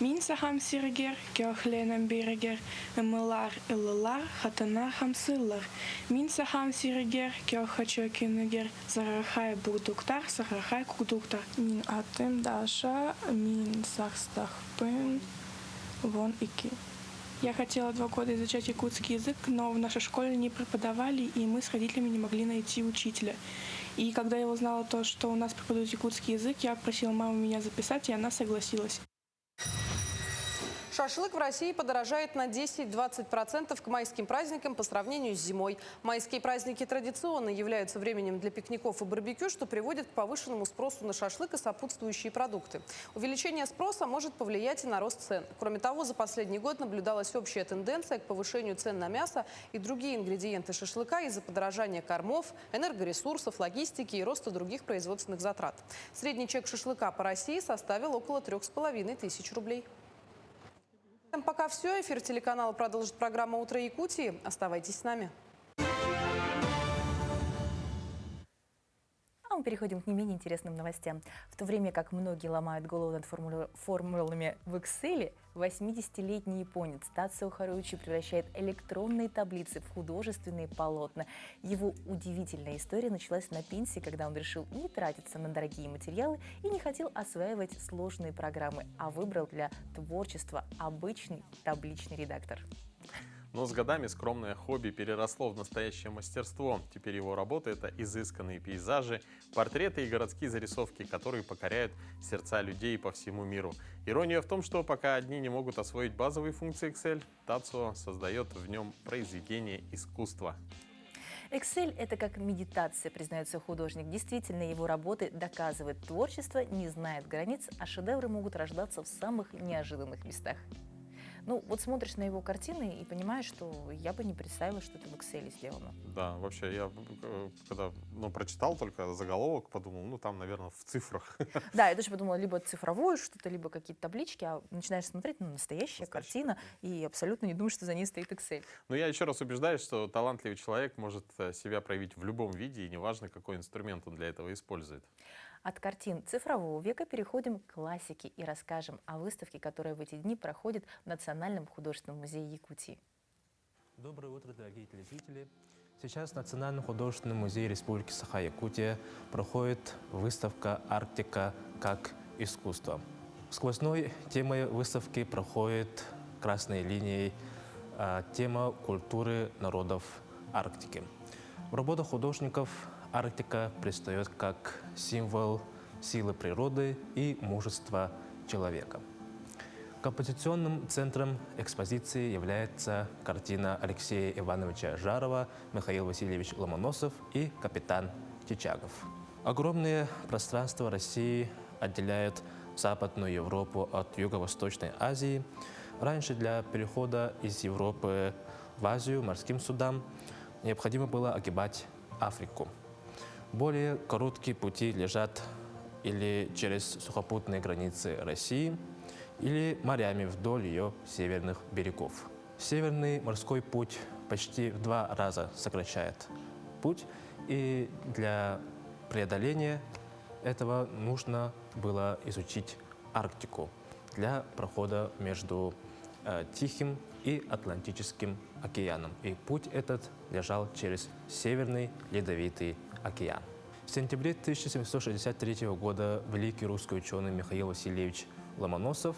Мин сахам сиргер, кёхленам биргер, мылар илылар, хатана хамсыллар. Мин сахам сиргер, кёхачокинегер, зарахай бурдуктар, зарахай кудуктар. Мин атым даша, мин сахстахпын, вон ики. Я хотела 2 года изучать якутский язык, но в нашей школе не преподавали, и мы с родителями не могли найти учителя. И когда я узнала то, что у нас преподают якутский язык, я просила маму меня записать, и она согласилась. Шашлык в России подорожает на 10-20% к майским праздникам по сравнению с зимой. Майские праздники традиционно являются временем для пикников и барбекю, что приводит к повышенному спросу на шашлык и сопутствующие продукты. Увеличение спроса может повлиять и на рост цен. Кроме того, за последний год наблюдалась общая тенденция к повышению цен на мясо и другие ингредиенты шашлыка из-за подорожания кормов, энергоресурсов, логистики и роста других производственных затрат. Средний чек шашлыка по России составил около 3500 рублей. Пока все. Эфир телеканала продолжит программа «Утро Якутии». Оставайтесь с нами. А мы переходим к не менее интересным новостям. В то время как многие ломают голову над формулами в Excel, 80-летний японец Тацио Харуичи превращает электронные таблицы в художественные полотна. Его удивительная история началась на пенсии, когда он решил не тратиться на дорогие материалы и не хотел осваивать сложные программы, а выбрал для творчества обычный табличный редактор. Но с годами скромное хобби переросло в настоящее мастерство. Теперь его работа — это изысканные пейзажи, портреты и городские зарисовки, которые покоряют сердца людей по всему миру. Ирония в том, что пока одни не могут освоить базовые функции Excel, Тацио создает в нем произведение искусства. Excel – это как медитация, признается художник. Действительно, его работы доказывают, творчество не знает границ, а шедевры могут рождаться в самых неожиданных местах. Ну, вот смотришь на его картины и понимаешь, что я бы не представила, что это в Excel сделано. Да, вообще, я когда прочитал только заголовок, подумал, ну, там, наверное, в цифрах. Да, я тоже подумала, либо цифровое что-то, либо какие-то таблички, а начинаешь смотреть, ну, настоящая картина, и абсолютно не думаешь, что за ней стоит Excel. Но я еще раз убеждаюсь, что талантливый человек может себя проявить в любом виде, и неважно, какой инструмент он для этого использует. От картин цифрового века переходим к классике и расскажем о выставке, которая в эти дни проходит в Национальном художественном музее Якутии. Доброе утро, дорогие телезрители. Сейчас в Национальном художественном музее Республики Саха-Якутия проходит выставка «Арктика как искусство». Сквозной темой выставки проходит красной линией тема культуры народов Арктики. В работах художников Арктика предстает как символ силы природы и мужества человека. Композиционным центром экспозиции является картина Алексея Ивановича Жарова, Михаил Васильевич Ломоносов и капитан Чичагов. Огромные пространства России отделяют Западную Европу от Юго-Восточной Азии. Раньше для перехода из Европы в Азию морским судам необходимо было огибать Африку. Более короткие пути лежат или через сухопутные границы России, или морями вдоль ее северных берегов. Северный морской путь почти в 2 раза сокращает путь, и для преодоления этого нужно было изучить Арктику для прохода между Тихим и Атлантическим океаном. И путь этот лежал через Северный Ледовитый океан. В сентябре 1763 года великий русский ученый Михаил Васильевич Ломоносов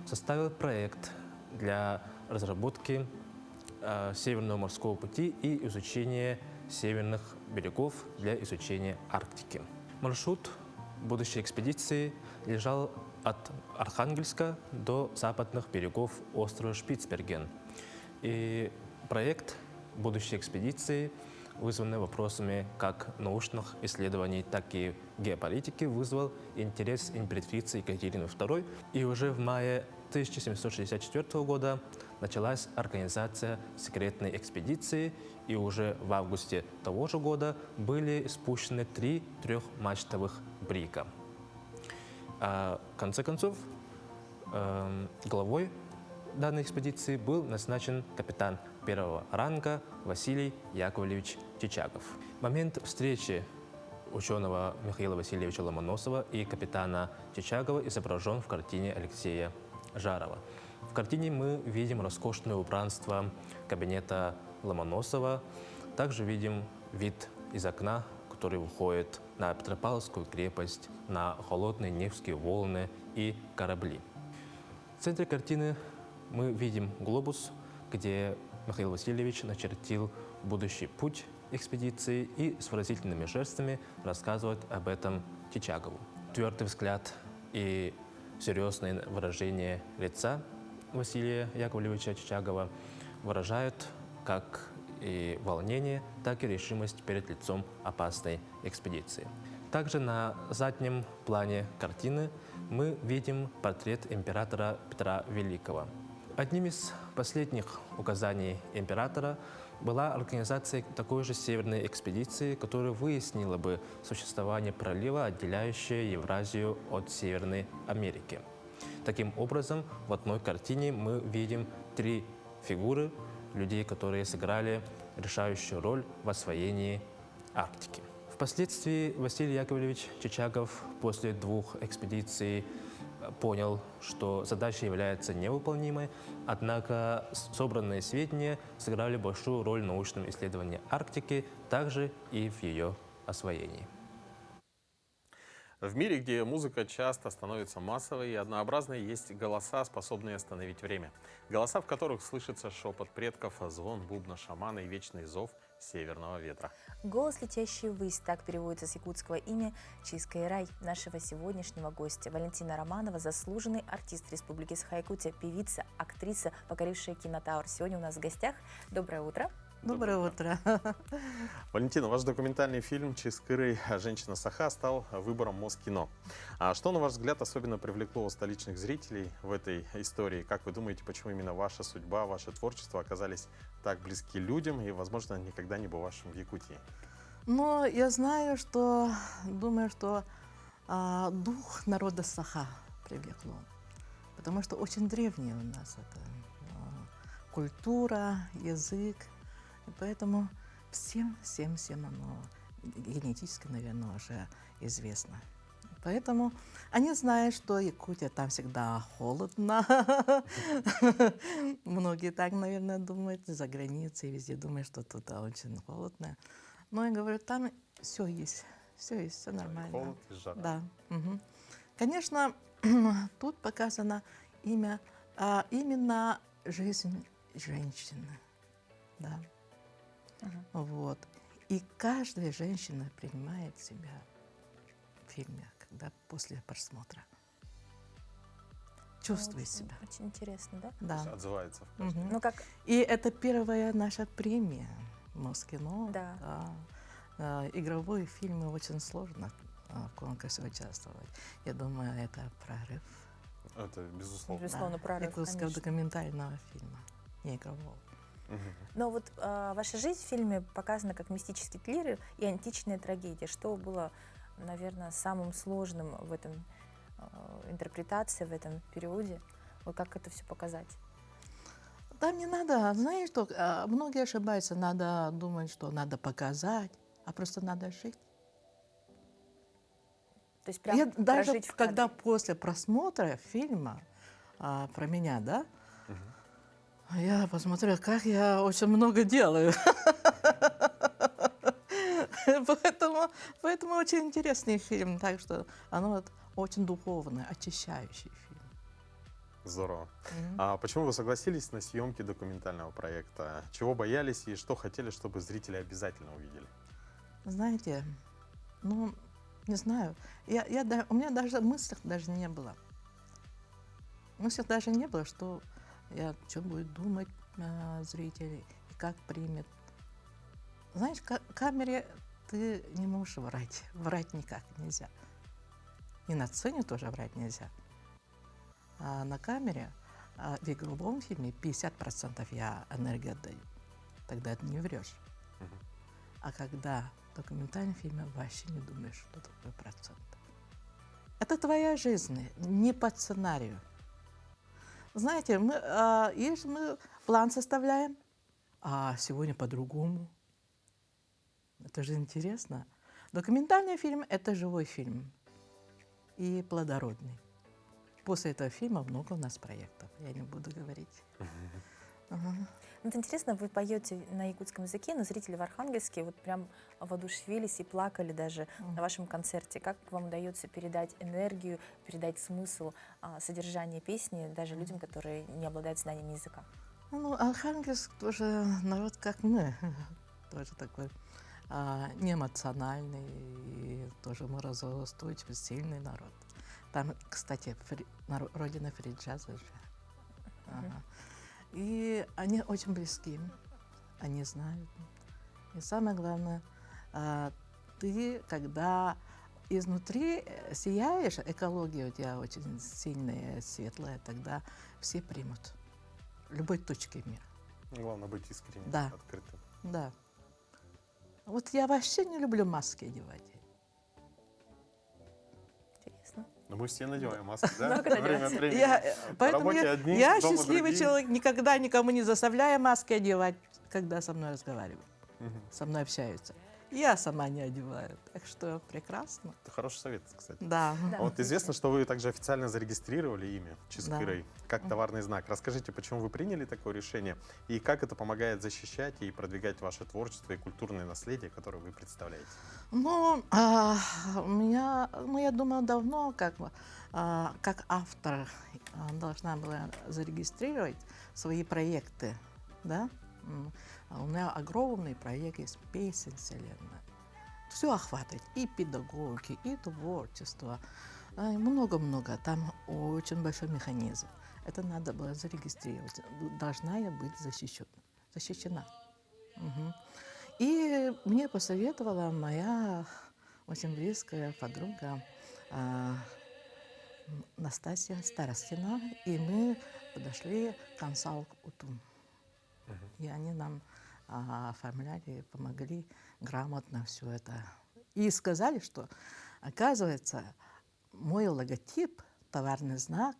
составил проект для разработки Северного морского пути и изучения северных берегов для изучения Арктики. Маршрут будущей экспедиции лежал от Архангельска до западных берегов острова Шпицберген. И проект будущей экспедиции, вызванный вопросами как научных исследований, так и геополитики, вызвал интерес императрицы Екатерины II. И уже в мае 1764 года началась организация секретной экспедиции, и уже в августе того же года были спущены 3 трехмачтовых брика. А в конце концов, главой данной экспедиции был назначен капитан первого ранга Василий Яковлевич Чичагов. Момент встречи ученого Михаила Васильевича Ломоносова и капитана Чичагова изображен в картине Алексея Жарова. В картине мы видим роскошное убранство кабинета Ломоносова, также видим вид из окна, который выходит на Петропавловскую крепость, на холодные Невские волны и корабли. В центре картины мы видим глобус, где Михаил Васильевич начертил будущий путь экспедиции и с выразительными жестами рассказывает об этом Чичагову. Твердый взгляд и серьезное выражение лица Василия Яковлевича Чичагова выражают как и волнение, так и решимость перед лицом опасной экспедиции. Также на заднем плане картины мы видим портрет императора Петра Великого. Одним из последних указаний императора была организация такой же северной экспедиции, которая выяснила бы существование пролива, отделяющего Евразию от Северной Америки. Таким образом, в одной картине мы видим 3 фигуры людей, которые сыграли решающую роль в освоении Арктики. Впоследствии Василий Яковлевич Чичагов после 2 экспедиций понял, что задача является невыполнимой, однако собранные сведения сыграли большую роль в научном исследовании Арктики, также и в ее освоении. В мире, где музыка часто становится массовой и однообразной, есть голоса, способные остановить время. Голоса, в которых слышится шепот предков, звон бубна шамана и вечный зов северного ветра. «Голос, летящий ввысь» — так переводится с якутского имя Чийская рай нашего сегодняшнего гостя. Валентина Романова, заслуженный артист Республики Саха-Якутия, певица, актриса, покорившая кинотавр. Сегодня у нас в гостях. Доброе утро. Доброе утро. Валентина, ваш документальный фильм «Чискырый. Женщина Саха» стал выбором Москино. А что, на ваш взгляд, особенно привлекло столичных зрителей в этой истории? Как вы думаете, почему именно ваша судьба, ваше творчество оказались так близки людям и, возможно, никогда не бывавшим в Якутии? Но я знаю, думаю, что дух народа Саха привлекло. Потому что очень древняя у нас это культура, язык. И поэтому всем оно генетически, наверное, уже известно. Поэтому они знают, что Якутия там всегда холодно. Многие так, наверное, думают, за границей везде думают, что тут очень холодно. Но я говорю, там все есть, все нормально. Холод и жара. Да. Угу. Конечно, тут показано именно жизнь женщины. Да. Вот. И каждая женщина принимает себя в фильме, когда после просмотра. Чувствует себя. Очень интересно, да? Да. Отзывается в Мгм. Ну, как... И это первая наша премия Москино. Да. Игровые фильмы очень сложно в конкурсе участвовать. Я думаю, это прорыв. Это безусловно. Безусловно, прорыв, якутского конечно. документального фильма, не игрового. Но вот ваша жизнь в фильме показана как мистический триллер и античная трагедия. Что было, наверное, самым сложным в этом интерпретации, в этом периоде? Вот как это все показать? Там не надо, знаешь, что многие ошибаются, надо думать, что надо показать, а просто надо жить. То есть прям Я даже прожить в кадре. когда после просмотра фильма про меня, да, я посмотрела, как я очень много делаю. Поэтому очень интересный фильм, так что оно очень духовный, очищающий фильм. Здорово. А почему вы согласились на съемки документального проекта? Чего боялись и что хотели, чтобы зрители обязательно увидели? Знаете, ну, не знаю, у меня даже мыслей даже не было. Мыслей даже не было, что что будет думать зрители и как примет. Знаешь, в камере ты не можешь врать. Врать никак нельзя. И на сцене тоже врать нельзя. А на камере, в игровом фильме 50% я энергию отдаю. Тогда ты не врешь. А когда в документальном фильме вообще не думаешь, что такое процент. Это твоя жизнь, не по сценарию. Знаете, мы план составляем, а сегодня по-другому. Это же интересно. Документальный фильм – это живой фильм и плодородный. После этого фильма много у нас проектов, я не буду говорить. Вот интересно, вы поете на якутском языке, но зрители в Архангельске вот прям воодушевились и плакали даже на вашем концерте. Как вам удается передать энергию, передать смысл, содержание песни даже людям, которые не обладают знанием языка? Ну, Архангельск тоже народ, как мы, тоже такой неэмоциональный, и тоже морозоустойчивый, сильный народ. Там, кстати, родина фри-джаза же. И они очень близки, они знают. И самое главное, ты, когда изнутри сияешь, экология у тебя очень сильная, светлая, тогда все примут. Любой точки мира. Главное быть искренним, Да. открытым. Да. Вот я вообще не люблю маски одевать. Интересно. Но мы все надеваем маски, да? Много Время от надеваете. времени. На Поэтому работе одни, я дома счастливый другие. человек, никогда никому не заставляю маски одевать, когда со мной разговаривают, со мной общаются. Я сама не одеваю, так что прекрасно. Это хороший совет, кстати. Да. А вот известно, что вы также официально зарегистрировали имя Чискырый как товарный знак. Расскажите, почему вы приняли такое решение и как это помогает защищать и продвигать ваше творчество и культурное наследие, которое вы представляете? Ну, у меня, я думаю, давно как автор должна была зарегистрировать свои проекты, да? У меня огромный проект есть «Песен вселенная». Все охватывает, и педагогики, и творчество, много-много. Там очень большой механизм. Это надо было зарегистрировать. Должна я быть защищена. Мгм. И мне посоветовала моя очень близкая подруга Настасья Старостина, и мы подошли к консалт-уту. И они нам оформляли, помогли грамотно все это. И сказали, что, оказывается, мой логотип, товарный знак,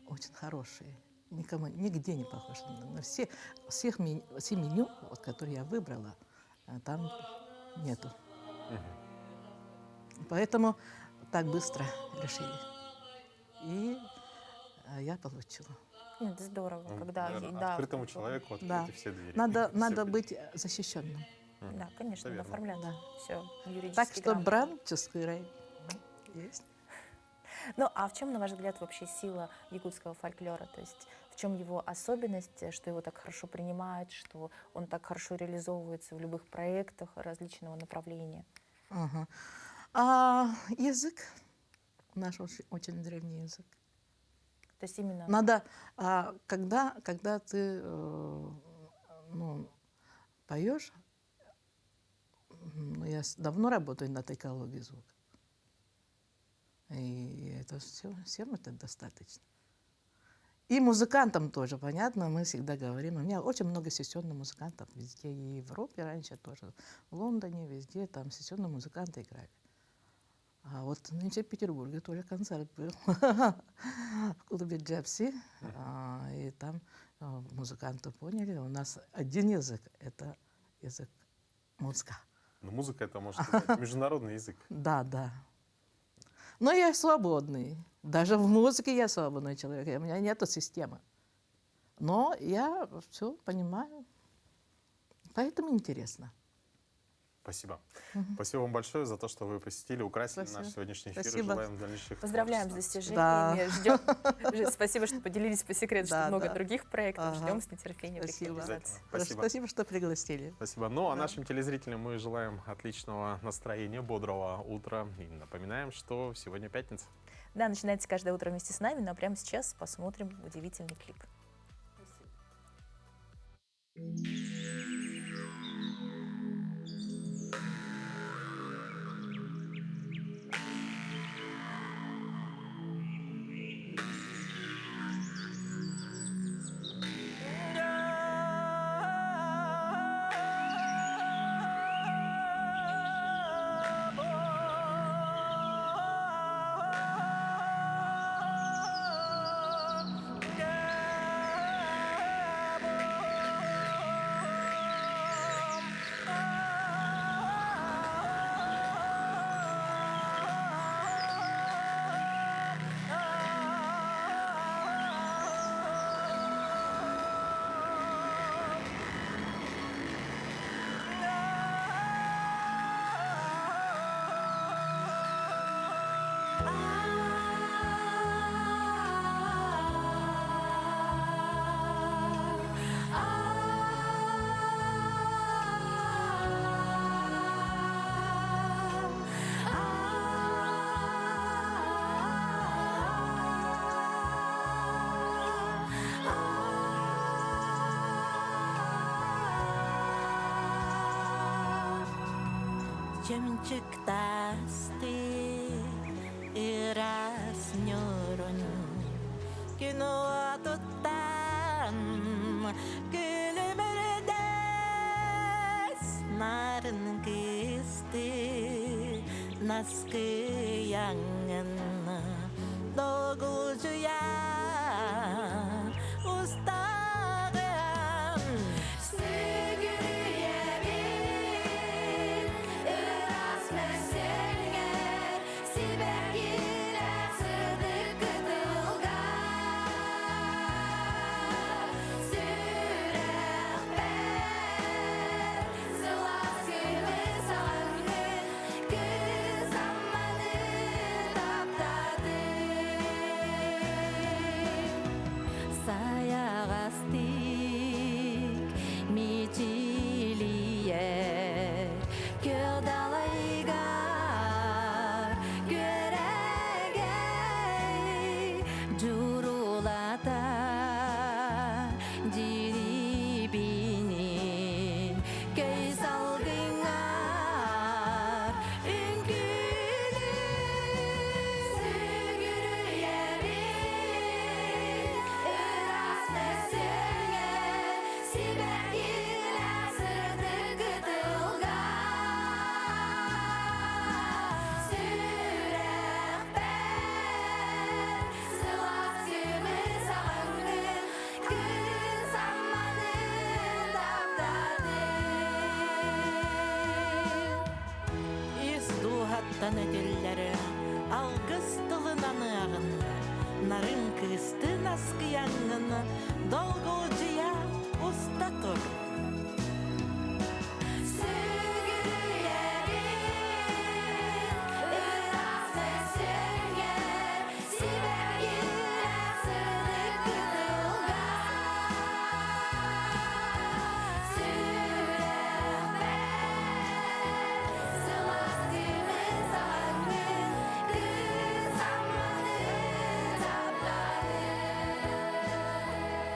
очень хороший. Никому, нигде не похож. На все меню, вот, которые я выбрала, там нету. Поэтому так быстро решили. И я получила. Нет, здорово, Ну, когда... наверное, да, открытому человеку Да. открыты все двери. Надо быть защищенным. Да, конечно, надо Наверное. оформлять все юридически Так что грамотно. бренд Чускырай есть. Ну, а в чем, на ваш взгляд, вообще сила якутского фольклора? То есть в чем его особенность, что его так хорошо принимают, что он так хорошо реализовывается в любых проектах различного направления? Ага. Язык наш очень древний язык. То есть именно... Надо, когда ты поешь, я давно работаю над экологией звука, и это всем это достаточно. И музыкантам тоже, понятно, мы всегда говорим. У меня очень много сессионных музыкантов везде, и в Европе раньше тоже, в Лондоне, везде там сессионные музыканты играли. А вот нынче в Петербурге тоже концерт был в клубе Джепси, и там музыканты поняли, у нас один язык, это язык музыка. Но музыка — это, можно сказать, международный язык. Да, да. Но я свободный. Даже в музыке я свободный человек. У меня нет системы. Но я все понимаю. Поэтому интересно. Спасибо. Спасибо вам большое за то, что вы посетили, украсили наш сегодняшний эфир. Спасибо. И желаем дальнейших Поздравляем с творческих достижениями. Ждем. Спасибо, что поделились по секрету, что Да, много да. других проектов. Ага. Ждем с нетерпением их Спасибо. реализации. Спасибо. Спасибо, что пригласили. Спасибо. Ну, а нашим телезрителям мы желаем отличного настроения, бодрого утра. И напоминаем, что сегодня пятница. Да, начинайте каждое утро вместе с нами, но прямо сейчас посмотрим удивительный клип. Jemcek tasti iras nyoron kino atutan kilemeredes narin kisti naskiyangan dogu juya ustagan Устан өтелләре, алгыс тылынан ағынны, нарын кысты наскы яңгыны,